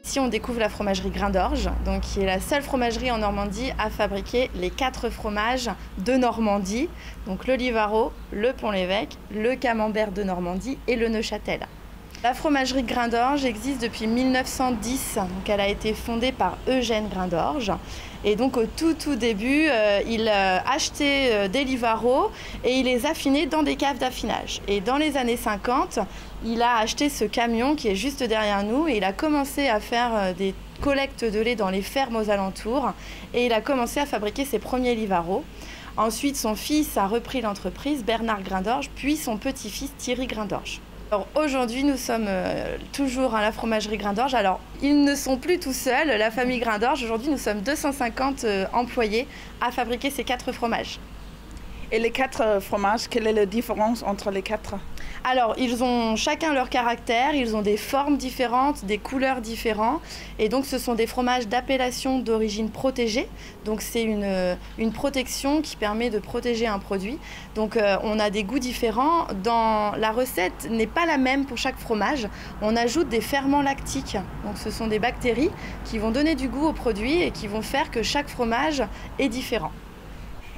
Ici, on découvre la fromagerie Grain d'Orge, donc qui est la seule fromagerie en Normandie à fabriquer les 4 fromages de Normandie, donc le Livaro, le Pont-l'Évêque, le Camembert de Normandie et le Neuchâtel. La fromagerie Grain d'Orge existe depuis 1910, donc elle a été fondée par Eugène Grain d'Orge. Et donc au tout début, il achetait des Livaro et il les affinait dans des caves d'affinage. Et dans les années 50, il a acheté ce camion qui est juste derrière nous et il a commencé à faire des collectes de lait dans les fermes aux alentours et il a commencé à fabriquer ses premiers Livaro. Ensuite, son fils a repris l'entreprise, Bernard Grain d'Orge, puis son petit-fils Thierry Grain d'Orge. Alors aujourd'hui, nous sommes toujours à la fromagerie Grain d'Orge. Alors, ils ne sont plus tout seuls, la famille Grain d'Orge. Aujourd'hui, nous sommes 250 employés à fabriquer ces 4 fromages. Et les 4 fromages, quelle est la différence entre les 4? Alors, ils ont chacun leur caractère, ils ont des formes différentes, des couleurs différentes. Et donc, ce sont des fromages d'appellation d'origine protégée. Donc, c'est une protection qui permet de protéger un produit. Donc, on a des goûts différents. La recette n'est pas la même pour chaque fromage. On ajoute des ferments lactiques. Donc, ce sont des bactéries qui vont donner du goût au produit et qui vont faire que chaque fromage est différent.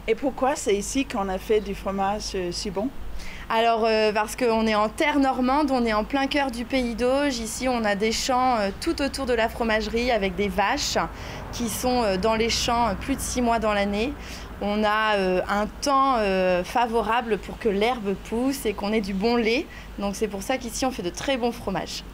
Et pourquoi c'est ici qu'on a fait du fromage si bon? Alors parce qu'on est en terre normande, on est en plein cœur du pays d'Auge. Ici on a des champs tout autour de la fromagerie avec des vaches qui sont dans les champs plus de 6 mois dans l'année. On a un temps favorable pour que l'herbe pousse et qu'on ait du bon lait. Donc c'est pour ça qu'ici on fait de très bons fromages.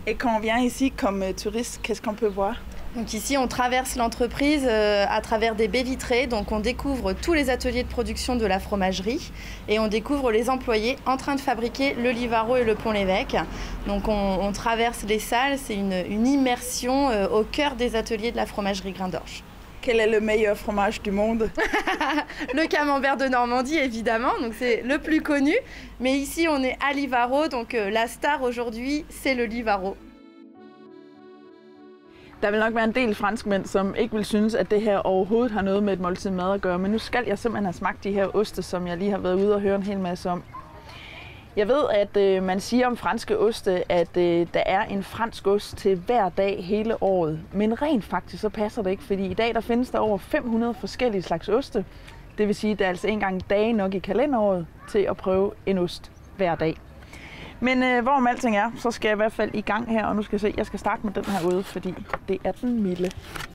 Et quand on vient ici comme touriste, qu'est-ce qu'on peut voir? Donc ici, on traverse l'entreprise à travers des baies vitrées. Donc on découvre tous les ateliers de production de la fromagerie et on découvre les employés en train de fabriquer le Livaro et le Pont-l'Évêque. Donc on traverse les salles, c'est une immersion au cœur des ateliers de la fromagerie Grain d'Orge. Quel est le meilleur fromage du monde? Le Camembert de Normandie, évidemment, donc c'est le plus connu. Mais ici, on est à Livaro, donc la star aujourd'hui, c'est le Livaro. Der vil nok være en del franskmænd, som ikke vil synes, at det her overhovedet har noget med et måltid mad at gøre. Men nu skal jeg simpelthen have smagt de her oste, som jeg lige har været ude og høre en hel masse om. Jeg ved, at man siger om franske oste, at der er en fransk ost til hver dag hele året. Men rent faktisk så passer det ikke, fordi i dag der findes der over 500 forskellige slags oste. Det vil sige, at der er altså ikke engang dage nok i kalenderåret til at prøve en ost hver dag. Men hvorom alting er, så skal jeg i hvert fald i gang her, og nu skal jeg se, jeg skal starte med den her ude, fordi det er den milde.